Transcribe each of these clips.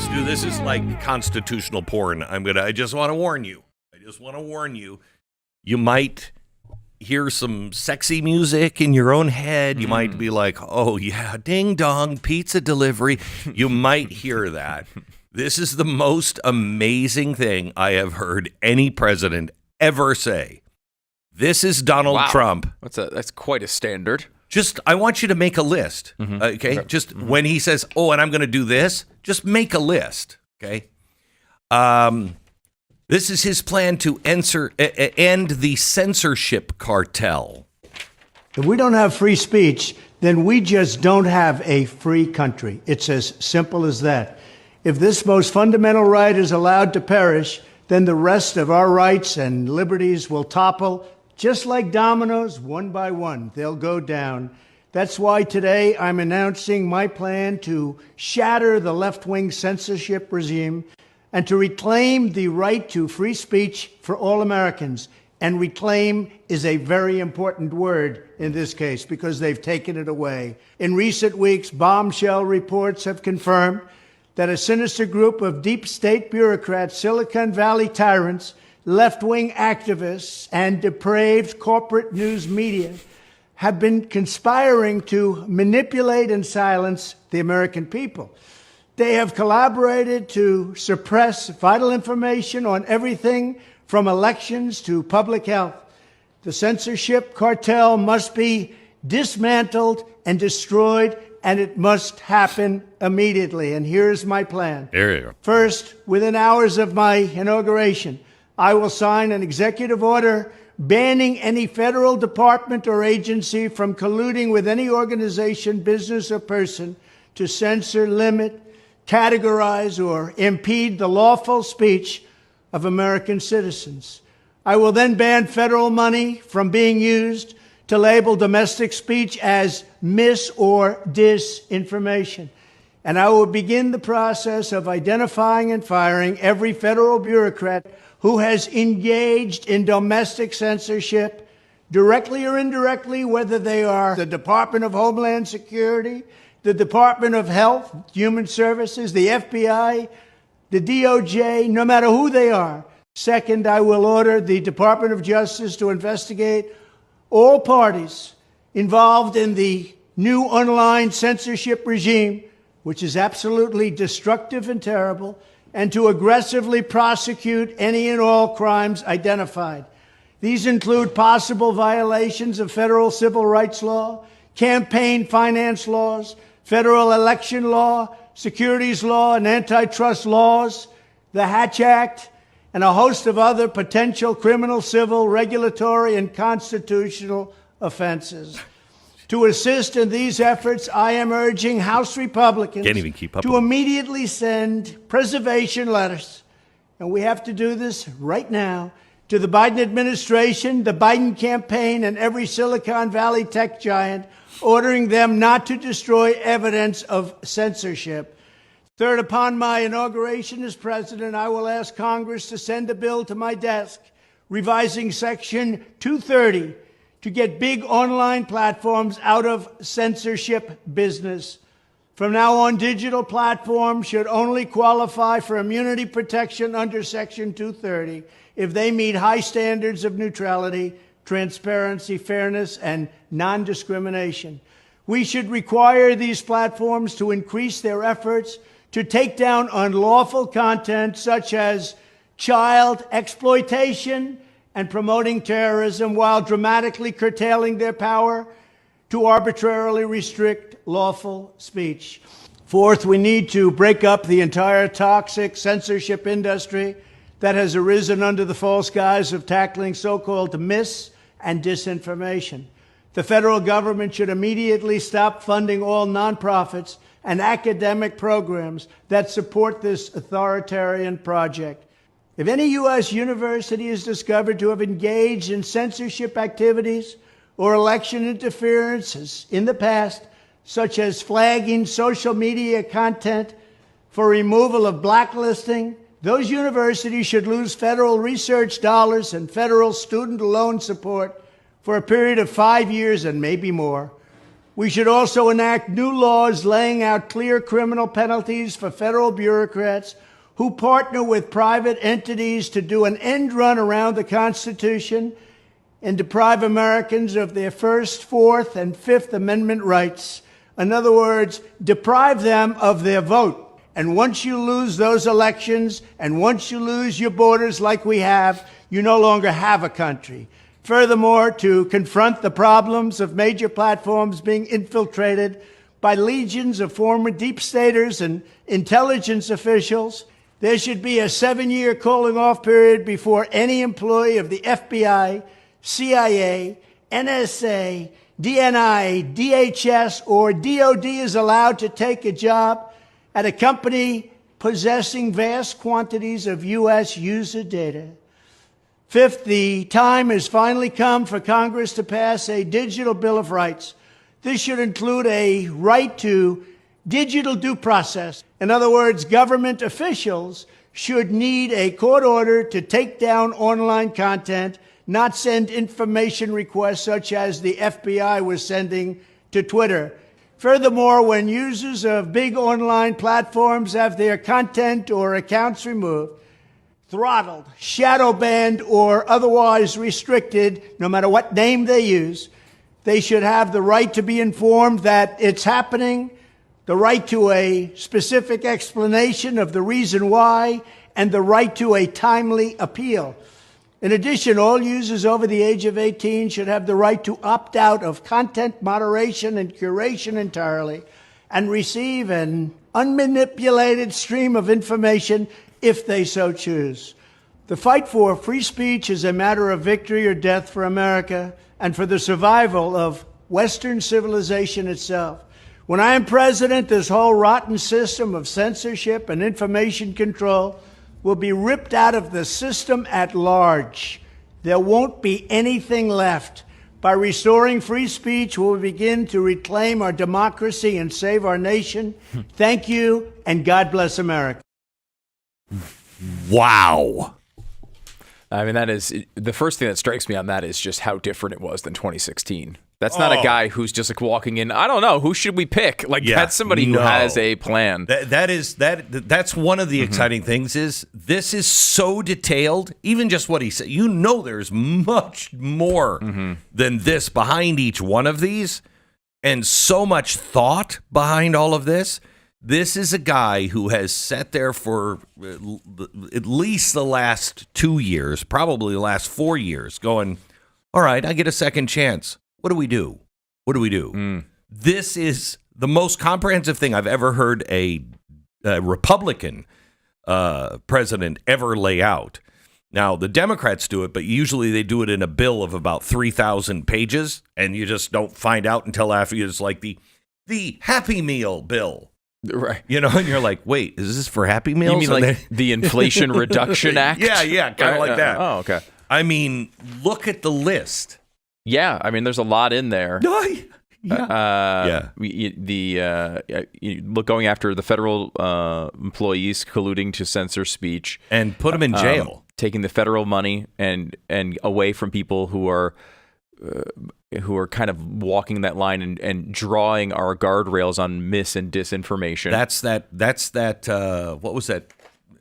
do this is like constitutional porn. I just want to warn you. You might hear some sexy music in your own head. You might be like, oh yeah, ding dong, pizza delivery. You might hear that. This is the most amazing thing I have heard any president ever say. This is Donald Trump. That's quite a standard. I want you to make a list, okay? Just when he says, oh, and I'm going to do this, just make a list, okay? This is his plan to end the censorship cartel. If we don't have free speech, then we just don't have a free country. It's as simple as that. If this most fundamental right is allowed to perish, then the rest of our rights and liberties will topple. Just like dominoes, one by one, they'll go down. That's why today I'm announcing my plan to shatter the left-wing censorship regime and to reclaim the right to free speech for all Americans. And reclaim is a very important word in this case because they've taken it away. In recent weeks, bombshell reports have confirmed that a sinister group of deep state bureaucrats, Silicon Valley tyrants, left-wing activists, and depraved corporate news media have been conspiring to manipulate and silence the American people. They have collaborated to suppress vital information on everything from elections to public health. The censorship cartel must be dismantled and destroyed, and it must happen immediately. And here's my plan. There you go. First, within hours of my inauguration, I will sign an executive order banning any federal department or agency from colluding with any organization, business, or person to censor, limit, categorize, or impede the lawful speech of American citizens. I will then ban federal money from being used to label domestic speech as mis- or disinformation. And I will begin the process of identifying and firing every federal bureaucrat who has engaged in domestic censorship, directly or indirectly, whether they are the Department of Homeland Security, the Department of Health, Human Services, the FBI, the DOJ, no matter who they are. Second, I will order the Department of Justice to investigate all parties involved in the new online censorship regime, which is absolutely destructive and terrible, and to aggressively prosecute any and all crimes identified. These include possible violations of federal civil rights law, campaign finance laws, federal election law, securities law, and antitrust laws, the Hatch Act, and a host of other potential criminal, civil, regulatory, and constitutional offenses. To assist in these efforts, I am urging House Republicans to immediately send preservation letters, and we have to do this right now, to the Biden administration, the Biden campaign, and every Silicon Valley tech giant, ordering them not to destroy evidence of censorship. Third, upon my inauguration as president, I will ask Congress to send a bill to my desk revising Section 230 to get big online platforms out of censorship business. From now on, digital platforms should only qualify for immunity protection under Section 230 if they meet high standards of neutrality, transparency, fairness, and non-discrimination. We should require these platforms to increase their efforts to take down unlawful content such as child exploitation and promoting terrorism, while dramatically curtailing their power to arbitrarily restrict lawful speech. Fourth, we need to break up the entire toxic censorship industry that has arisen under the false guise of tackling so-called mis- and disinformation. The federal government should immediately stop funding all nonprofits and academic programs that support this authoritarian project. If any U.S. university is discovered to have engaged in censorship activities or election interferences in the past, such as flagging social media content for removal of blacklisting, those universities should lose federal research dollars and federal student loan support for a period of 5 years and maybe more. We should also enact new laws laying out clear criminal penalties for federal bureaucrats who partner with private entities to do an end run around the Constitution and deprive Americans of their First, Fourth, and Fifth Amendment rights. In other words, deprive them of their vote. And once you lose those elections, and once you lose your borders like we have, you no longer have a country. Furthermore, to confront the problems of major platforms being infiltrated by legions of former deep staters and intelligence officials, there should be a 7-year cooling off period before any employee of the FBI, CIA, NSA, DNI, DHS, or DOD is allowed to take a job at a company possessing vast quantities of U.S. user data. Fifth, the time has finally come for Congress to pass a digital Bill of Rights. This should include a right to digital due process. In other words, government officials should need a court order to take down online content, not send information requests such as the FBI was sending to Twitter. Furthermore, when users of big online platforms have their content or accounts removed, throttled, shadow banned, or otherwise restricted, no matter what name they use, they should have the right to be informed that it's happening, the right to a specific explanation of the reason why, and the right to a timely appeal. In addition, all users over the age of 18 should have the right to opt out of content moderation and curation entirely and receive an unmanipulated stream of information if they so choose. The fight for free speech is a matter of victory or death for America and for the survival of Western civilization itself. When I am president, this whole rotten system of censorship and information control will be ripped out of the system at large. There won't be anything left. By restoring free speech, we'll begin to reclaim our democracy and save our nation. Thank you, and God bless America. Wow. I mean, that is the first thing that strikes me on that is just how different it was than 2016. That's not a guy who's just like walking in. I don't know. Who should we pick? Like that's somebody who has a plan. That's one of the exciting things is this is so detailed. Even just what he said, there's much more than this behind each one of these, and so much thought behind all of this. This is a guy who has sat there for at least the last 2 years, probably the last 4 years, going, all right, I get a second chance. What do we do? What do we do? This is the most comprehensive thing I've ever heard a Republican president ever lay out. Now, the Democrats do it, but usually they do it in a bill of about 3,000 pages, and you just don't find out until after it's like the Happy Meal bill. Right. And you're like, wait, is this for Happy Meals? You mean like the Inflation Reduction Act? Yeah, kind of like that. Oh, okay. I mean, look at the list. Yeah, I mean, there's a lot in there. Yeah. Going after the federal employees colluding to censor speech and put them in jail, taking the federal money and away from people who are kind of walking that line and drawing our guardrails on mis and disinformation. That's that. What was that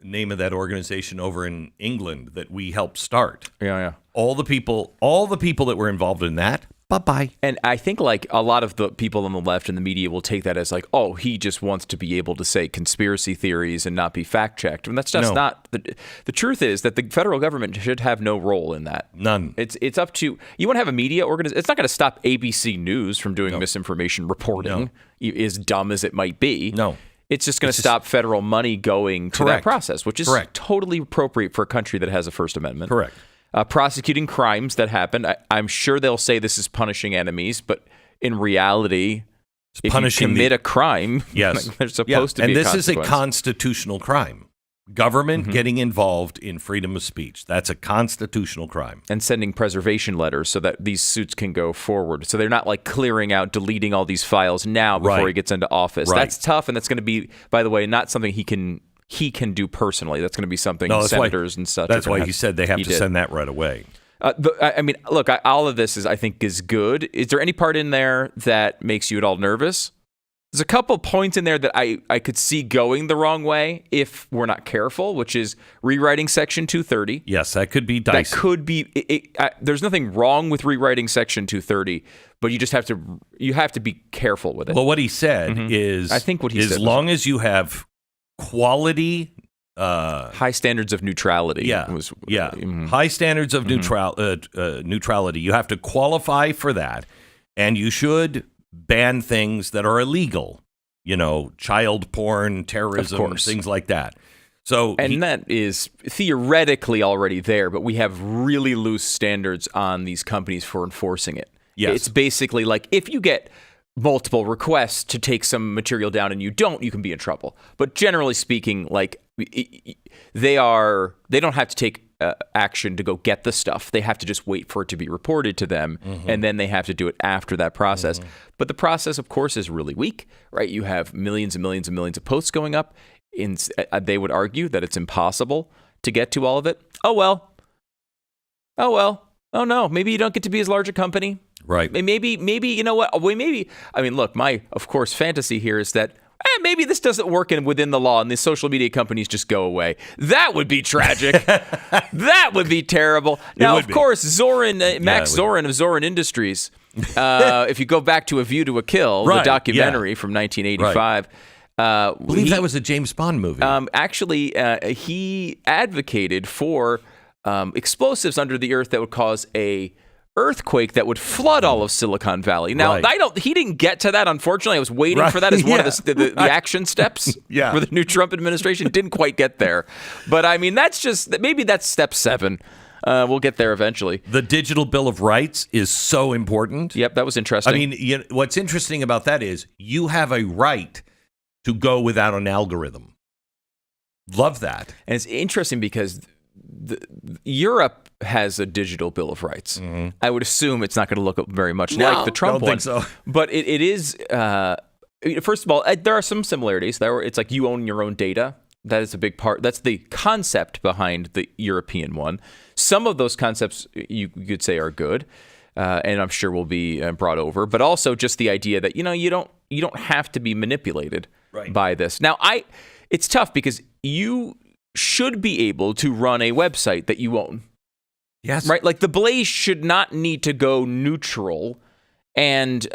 name of that organization over in England that we helped start? Yeah. All the people that were involved in that. Bye-bye. And I think like a lot of the people on the left and the media will take that as like, oh, he just wants to be able to say conspiracy theories and not be fact-checked. And that's just not. The truth is that the federal government should have no role in that. None. It's up to, you want to have a media organization. It's not going to stop ABC News from doing misinformation reporting, as dumb as it might be. No. It's just going to stop federal money going to that process, which is totally appropriate for a country that has a First Amendment. Correct. Prosecuting crimes that happen. I'm sure they'll say this is punishing enemies, but in reality, if you commit a crime, there's supposed to be a consequence. And this is a constitutional crime. Government getting involved in freedom of speech. That's a constitutional crime. And sending preservation letters so that these suits can go forward. So they're not like clearing out, deleting all these files now before he gets into office. That's tough, and that's going to be, by the way, not something he can do personally. That's going to be something senators and such. That's why he said they have to send that right away. I mean, look, all of this I think is good. Is there any part in there that makes you at all nervous? There's a couple points in there that I could see going the wrong way if we're not careful, which is rewriting Section 230. Yes, that could be dicey. That could be. There's nothing wrong with rewriting Section 230, but you just have to be careful with it. Well, what he said is, I think what he said as long as you have quality, high standards of neutrality. High standards of neutrality. You have to qualify for that, and you should ban things that are illegal, child porn, terrorism, things like that. So, that is theoretically already there, but we have really loose standards on these companies for enforcing it. Yes. It's basically like if you get multiple requests to take some material down and you can be in trouble. But generally speaking, like they don't have to take action to go get the stuff. They have to just wait for it to be reported to them, and then they have to do it after that process. But the process, of course, is really weak, right? You have millions and millions and millions of posts going up. They would argue that it's impossible to get to all of it. Oh, well. Oh, no. Maybe you don't get to be as large a company. Right. Maybe you know what? I mean, look, my, of course, fantasy here is that maybe this doesn't work within the law and the social media companies just go away. That would be tragic. That would be terrible. Now, of course, Max Zorin of Zorin Industries, if you go back to A View to a Kill, the documentary from 1985. I believe that was a James Bond movie. Actually, he advocated for explosives under the earth that would cause a earthquake that would flood all of Silicon Valley. Now, he didn't get to that, unfortunately. I was waiting for that as one of the action steps for the new Trump administration. Didn't quite get there. But I mean, maybe that's step 7. We'll get there eventually. The Digital Bill of Rights is so important. Yep, that was interesting. I mean, what's interesting about that is you have a right to go without an algorithm. Love that. And it's interesting because Europe has a digital bill of rights. I would assume it's not going to look very much like the Trump one. Think so. But it is. First of all, there are some similarities. It's like you own your own data. That is a big part. That's the concept behind the European one. Some of those concepts you could say are good, and I'm sure will be brought over. But also just the idea that you don't have to be manipulated by this. Now, it's tough because you should be able to run a website that you own. Yes. Right? Like the Blaze should not need to go neutral and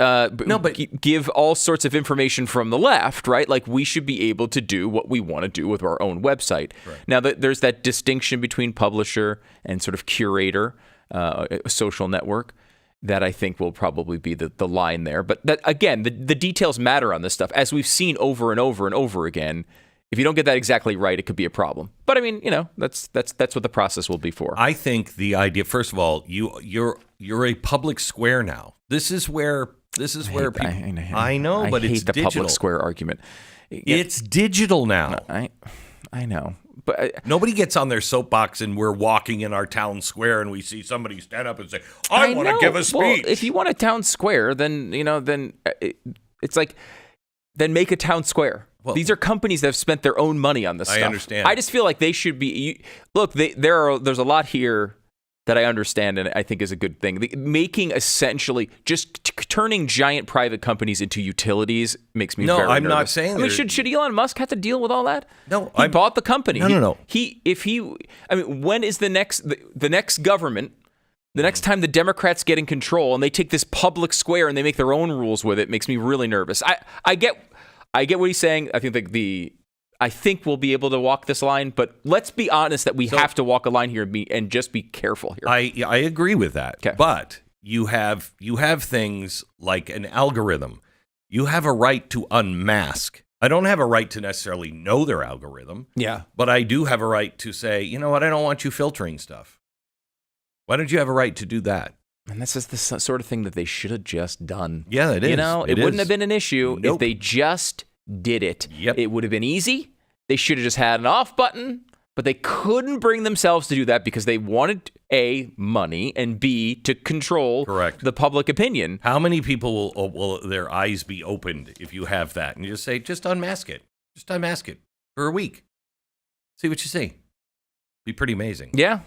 give all sorts of information from the left, right? Like we should be able to do what we want to do with our own website. Right. Now, there's that distinction between publisher and sort of curator, a social network, that I think will probably be the line there. But that, again, the details matter on this stuff. As we've seen over and over and over again, if you don't get that exactly right, it could be a problem. But I mean, that's what the process will be for. I think the idea, first of all, you're a public square now. This is where people. I know, but it's hate the digital. Public square argument. It's digital now. I know, but nobody gets on their soapbox and we're walking in our town square and we see somebody stand up and say, "I want to give a speech." Well, if you want a town square, then it's like, then make a town square. Well, these are companies that have spent their own money on this stuff. I understand. I just feel like they should be. Look, there's a lot here that I understand and I think is a good thing. Making essentially just turning giant private companies into utilities makes me very nervous. No, I'm not saying. I mean, should Elon Musk have to deal with all that? No, he bought the company. No. When is the next government? The next time the Democrats get in control and they take this public square and they make their own rules with it, makes me really nervous. I get what he's saying. I think we'll be able to walk this line, but let's be honest that we have to walk a line here and just be careful here. I agree with that. Okay. But you have things like an algorithm. You have a right to unmask. I don't have a right to necessarily know their algorithm. Yeah. But I do have a right to say, you know what, I don't want you filtering stuff. Why don't you have a right to do that? And this is the sort of thing that they should have just done. Yeah, it is. It wouldn't have been an issue if they just did it. Yep. It would have been easy. They should have just had an off button, but they couldn't bring themselves to do that because they wanted A, money, and B, to control the public opinion. How many people will their eyes be opened if you have that? And you just say, just unmask it. Just unmask it for a week. See what you see. Be pretty amazing. Yeah.